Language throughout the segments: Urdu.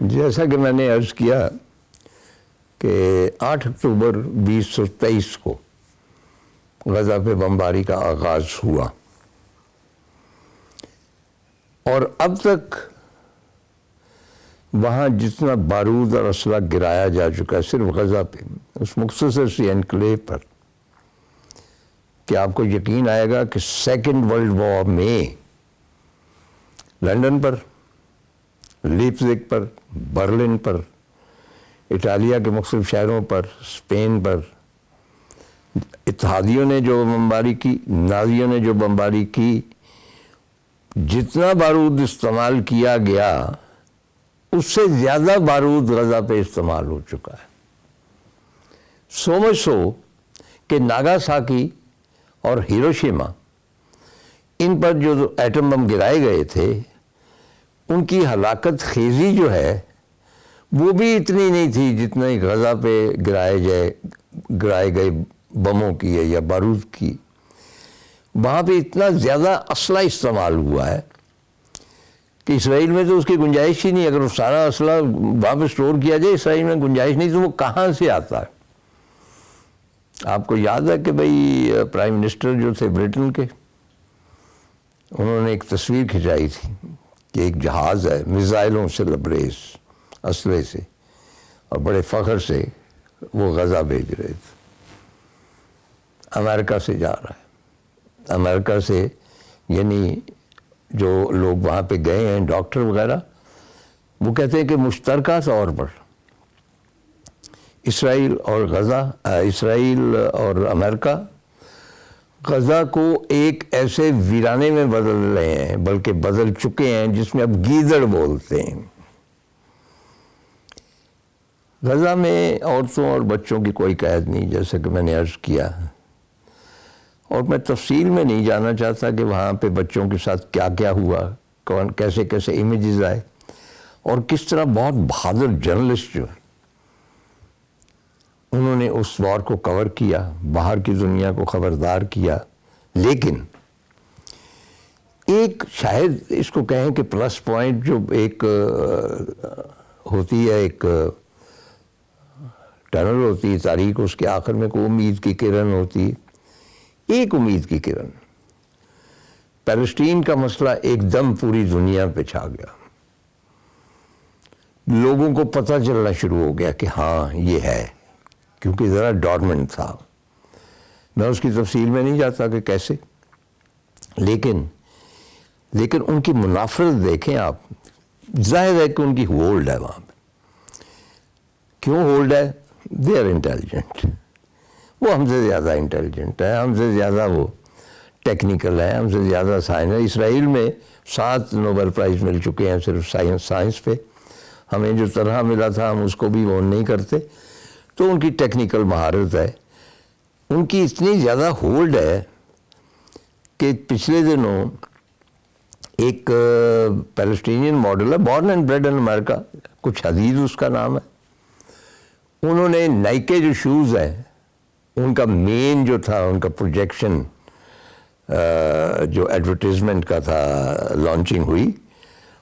جیسا کہ میں نے عرض کیا کہ 8 اکتوبر 2023 کو غزہ پہ بمباری کا آغاز ہوا اور اب تک وہاں جتنا بارود اور اسلحہ گرایا جا چکا ہے صرف غزہ پہ، اس مختصر سی انکلیو پر، کہ آپ کو یقین آئے گا کہ سیکنڈ ورلڈ وار میں لندن پر، لیپزگ پر، برلن پر، اٹالیا کے مختلف شہروں پر، اسپین پر اتحادیوں نے جو بمباری کی، نازیوں نے جو بمباری کی، جتنا بارود استعمال کیا گیا اس سے زیادہ بارود غزہ پہ استعمال ہو چکا ہے. سو مچ سو کہ ناگاساکی اور ہیروشیما، ان پر جو ایٹم بم گرائے گئے تھے، ان کی ہلاکت خیزی جو ہے وہ بھی اتنی نہیں تھی جتنا غزہ پہ گرائے گئے بموں کی ہے یا بارود کی. وہاں پہ اتنا زیادہ اسلحہ استعمال ہوا ہے کہ اسرائیل میں تو اس کی گنجائش ہی نہیں. اگر وہ سارا اسلحہ وہاں پہ اسٹور کیا جائے، اسرائیل میں گنجائش نہیں، تو وہ کہاں سے آتا ہے؟ آپ کو یاد ہے کہ بھئی پرائم منسٹر جو تھے برٹن کے، انہوں نے ایک تصویر کھنچائی تھی کہ ایک جہاز ہے میزائلوں سے لبریز، اسلحے سے، اور بڑے فخر سے وہ غزہ بھیج رہے تھے. امریکہ سے جا رہا ہے، امریکہ سے، یعنی جو لوگ وہاں پہ گئے ہیں ڈاکٹر وغیرہ، وہ کہتے ہیں کہ مشترکہ طور پر اسرائیل اور امریکہ غزہ کو ایک ایسے ویرانے میں بدل رہے ہیں، بلکہ بدل چکے ہیں، جس میں اب گیدڑ بولتے ہیں. غزہ میں عورتوں اور بچوں کی کوئی قید نہیں، جیسا کہ میں نے عرض کیا، اور میں تفصیل میں نہیں جانا چاہتا کہ وہاں پہ بچوں کے ساتھ کیا کیا ہوا، کیسے کیسے امیجز آئے، اور کس طرح بہت بہادر جرنلسٹ جو ہیں انہوں نے اس وار کو کور کیا، باہر کی دنیا کو خبردار کیا. لیکن ایک شاید اس کو کہیں کہ پلس پوائنٹ جو ایک ہوتی ہے، ایک ٹنل ہوتی ہے تاریخ، اس کے آخر میں کوئی امید کی کرن ہوتی ہے. ایک امید کی کرن، پیلسٹین کا مسئلہ ایک دم پوری دنیا پہ چھا گیا. لوگوں کو پتہ چلنا شروع ہو گیا کہ ہاں یہ ہے، کیونکہ ذرا ڈورمنٹ تھا. میں اس کی تفصیل میں نہیں جاتا کہ کیسے، لیکن ان کی منافرت دیکھیں آپ. ظاہر ہے کہ ان کی ہولڈ ہے وہاں پہ. کیوں ہولڈ ہے؟ They are intelligent. وہ ہم سے زیادہ انٹیلیجنٹ ہے، ہم سے زیادہ وہ ٹیکنیکل ہے، ہم سے زیادہ سائنس ہے. اسرائیل میں 7 نوبل پرائز مل چکے ہیں صرف سائنس پہ. ہمیں جو طرح ملا تھا ہم اس کو بھی وہ نہیں کرتے. تو ان کی ٹیکنیکل مہارت ہے، ان کی اتنی زیادہ ہولڈ ہے کہ پچھلے دنوں ایک پیلسٹینین ماڈل ہے، بورن اینڈ بریڈ ان امریکہ، کچھ حدید اس کا نام ہے. انہوں نے نائکے جو شوز ہیں، ان کا مین جو تھا، ان کا پروجیکشن جو ایڈورٹیزمنٹ کا تھا، لانچنگ ہوئی،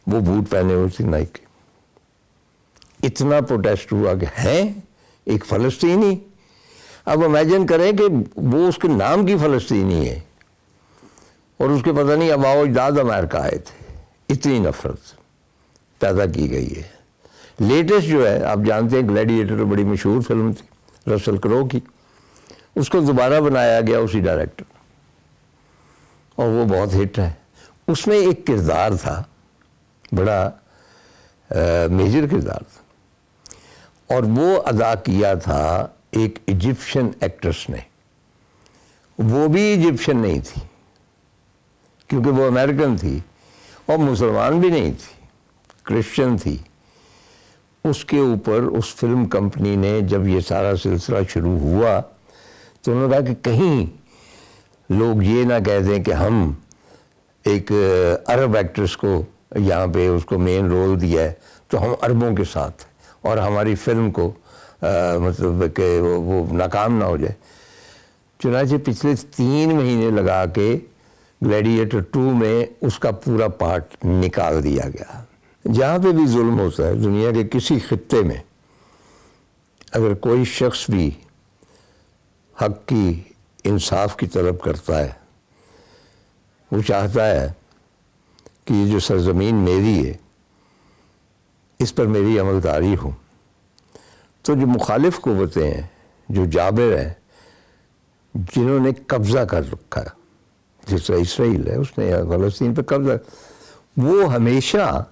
وہ بوٹ پہنے ہوئے تھے نائکے. اتنا پروٹیسٹ ہوا کہ ہیں ایک فلسطینی. اب امیجن کریں کہ وہ اس کے نام کی فلسطینی ہے اور اس کے پتہ نہیں آباء و اجداد امریکہ آئے تھے. اتنی نفرت پیدا کی گئی ہے. لیٹسٹ جو ہے، آپ جانتے ہیں گلیڈیٹر بڑی مشہور فلم تھی رسل کرو کی، اس کو دوبارہ بنایا گیا اسی ڈائریکٹر، اور وہ بہت ہٹ ہے. اس میں ایک کردار تھا، بڑا میجر کردار تھا، اور وہ ادا کیا تھا ایک ایجپشن ایکٹریس نے. وہ بھی ایجپشن نہیں تھی کیونکہ وہ امریکن تھی، اور مسلمان بھی نہیں تھی، کرسچن تھی. اس کے اوپر اس فلم کمپنی نے جب یہ سارا سلسلہ شروع ہوا تو انہوں نے کہا کہ کہیں لوگ یہ نہ کہہ دیں کہ ہم ایک عرب ایکٹریس کو یہاں پہ اس کو مین رول دیا ہے تو ہم عربوں کے ساتھ، اور ہماری فلم کو مطلب کہ وہ ناکام نہ ہو جائے. چنانچہ پچھلے 3 مہینے لگا کے گلیڈیٹر 2 میں اس کا پورا پارٹ نکال دیا گیا. جہاں پہ بھی ظلم ہوتا ہے دنیا کے کسی خطے میں، اگر کوئی شخص بھی حق کی، انصاف کی طلب کرتا ہے، وہ چاہتا ہے کہ یہ جو سرزمین میری ہے اس پر میری عملداری ہو، تو جو مخالف قوتیں ہیں، جو جابر ہیں، جنہوں نے قبضہ کر رکھا ہے، جس طرح اسرائیل ہے اس نے فلسطین پہ قبضہ، وہ ہمیشہ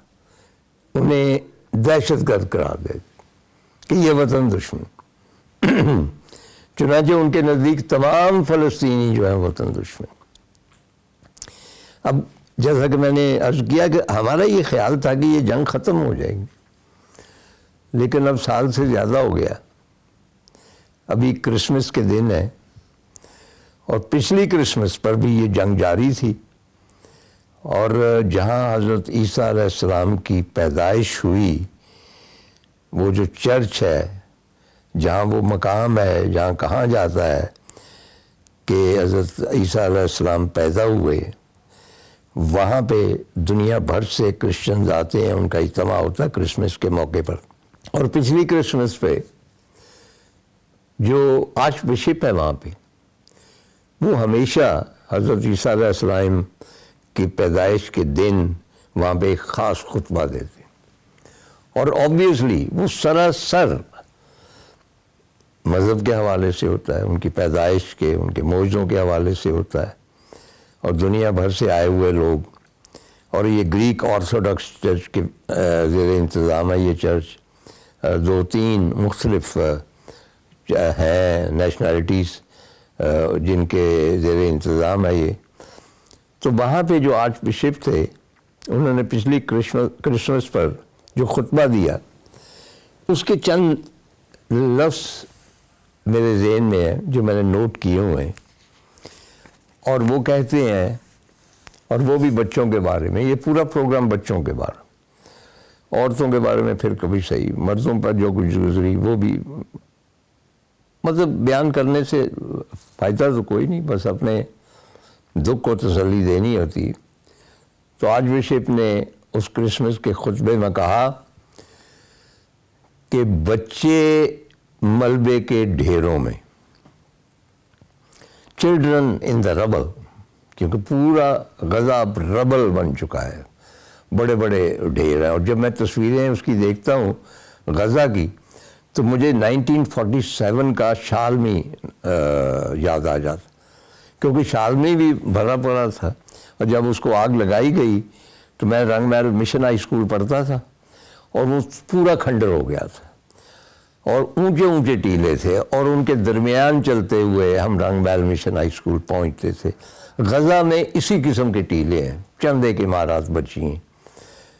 انہیں دہشت گرد قرار دے کہ یہ وطن دشمن. چنانچہ ان کے نزدیک تمام فلسطینی جو ہیں وطن دشمن. اب جیسا کہ میں نے عرض کیا کہ ہمارا یہ خیال تھا کہ یہ جنگ ختم ہو جائے گی، لیکن اب سال سے زیادہ ہو گیا. ابھی کرسمس کے دن ہے اور پچھلی کرسمس پر بھی یہ جنگ جاری تھی، اور جہاں حضرت عیسیٰ علیہ السلام کی پیدائش ہوئی، وہ جو چرچ ہے، جہاں وہ مقام ہے جہاں کہا جاتا ہے کہ حضرت عیسیٰ علیہ السلام پیدا ہوئے، وہاں پہ دنیا بھر سے کرسچنز آتے ہیں، ان کا اجتماع ہوتا ہے کرسمس کے موقع پر. اور پچھلی کرسمس پہ جو آرچ بشپ ہے وہاں پہ، وہ ہمیشہ حضرت عیسیٰ علیہ السلام کی پیدائش کے دن وہاں پہ ایک خاص خطبہ دیتے، اور آبویسلی وہ سراسر مذہب کے حوالے سے ہوتا ہے، ان کی پیدائش کے، ان کے معجزوں کے حوالے سے ہوتا ہے، اور دنیا بھر سے آئے ہوئے لوگ. اور یہ گریک آرتھوڈاکس چرچ کے زیر انتظام ہے یہ چرچ. 2-3 مختلف ہیں نیشنلٹیز جن کے زیر انتظام ہے یہ. تو وہاں پہ جو آرچ بشپ تھے، انہوں نے پچھلی کرسمس پر جو خطبہ دیا، اس کے چند لفظ میرے ذہن میں ہیں جو میں نے نوٹ کیے ہوئے ہیں، اور وہ کہتے ہیں، اور وہ بھی بچوں کے بارے میں، یہ پورا پروگرام بچوں کے بارے میں، عورتوں کے بارے میں پھر کبھی صحیح، مردوں پر جو کچھ گزری وہ بھی، مطلب بیان کرنے سے فائدہ تو کوئی نہیں، بس اپنے دکھ کو تسلی دینی ہوتی. تو آج بشپ نے اس کرسمس کے خطبے میں کہا کہ بچے ملبے کے ڈھیروں میں، چلڈرن ان دا ربل، کیونکہ پورا غزہ ربل بن چکا ہے، بڑے بڑے ڈھیر ہیں. اور جب میں تصویریں اس کی دیکھتا ہوں غزہ کی، تو مجھے 1947 کا شالمی یاد آ جاتا، کیونکہ شالمی بھی بھرا پڑا تھا. اور جب اس کو آگ لگائی گئی تو میں رنگ محل مشن ہائی اسکول پڑھتا تھا، اور وہ پورا کھنڈر ہو گیا تھا، اور اونچے اونچے ٹیلے تھے، اور ان کے درمیان چلتے ہوئے ہم رنگ محل مشن ہائی اسکول پہنچتے تھے. غزہ میں اسی قسم کے ٹیلے ہیں، چند ایک عمارات بچی ہیں.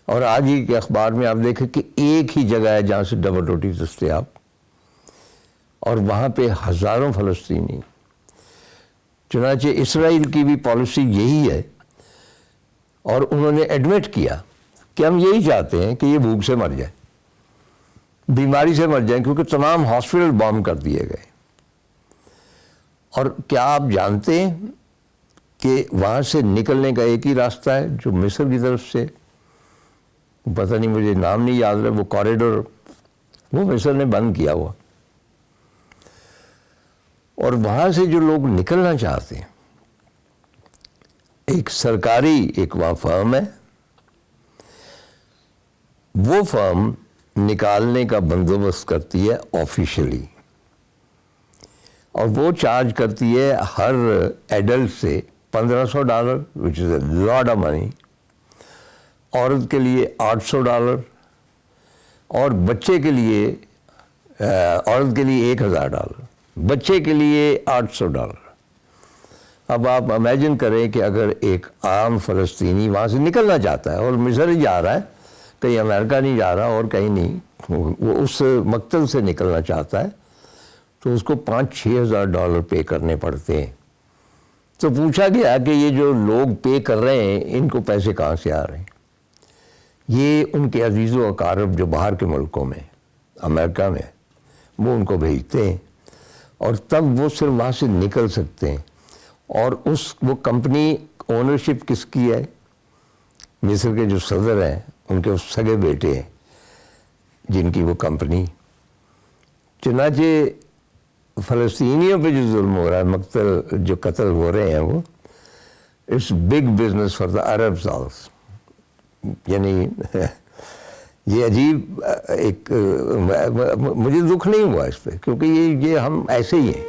اور آج ہی کے اخبار میں آپ دیکھیں کہ ایک ہی جگہ ہے جہاں سے ڈبل روٹی دستیاب، اور وہاں پہ ہزاروں فلسطینی. چنانچہ اسرائیل کی بھی پالیسی یہی ہے، اور انہوں نے ایڈمٹ کیا کہ ہم یہی چاہتے ہیں کہ یہ بھوک سے مر جائے، بیماری سے مر جائیں، کیونکہ تمام ہاسپٹل بام کر دیے گئے. اور کیا آپ جانتے ہیں کہ وہاں سے نکلنے کا ایک ہی راستہ ہے جو مصر کی طرف سے، پتہ نہیں مجھے نام نہیں یاد رہا، وہ کوریڈور وہ مصر نے بند کیا ہوا. اور وہاں سے جو لوگ نکلنا چاہتے ہیں، ایک سرکاری ایک وہاں فرم ہے، وہ فرم نکالنے کا بندوبست کرتی ہے آفیشلی، اور وہ چارج کرتی ہے ہر ایڈلٹ سے $1500 وچ از اے لاٹ آف منی، عورت کے لیے $800، اور بچے کے لیے عورت کے لیے $1000، بچے کے لیے $800. اب آپ امیجن کریں کہ اگر ایک عام فلسطینی وہاں سے نکلنا چاہتا ہے، اور مصر ہی جا رہا ہے، کہیں امریکہ نہیں جا رہا اور کہیں نہیں، وہ اس مقتل سے نکلنا چاہتا ہے، تو اس کو $5,000-6,000 پے کرنے پڑتے ہیں. تو پوچھا گیا کہ یہ جو لوگ پے کر رہے ہیں ان کو پیسے کہاں سے آ رہے ہیں؟ یہ ان کے عزیز و اقارب جو باہر کے ملکوں میں، امریکہ میں، وہ ان کو بھیجتے ہیں، اور تب وہ صرف وہاں سے نکل سکتے ہیں. اور وہ کمپنی اونرشپ کس کی ہے؟ مصر کے جو صدر ہیں ان کے سگے بیٹے ہیں جن کی وہ کمپنی. چنانچہ فلسطینیوں پہ جو ظلم ہو رہا ہے, جو قتل ہو رہے ہیں, وہ it's big business for the Arabs also. یعنی یہ عجیب ایک, مجھے دکھ نہیں ہوا اس پہ, کیونکہ یہ ہم ایسے ہی ہیں.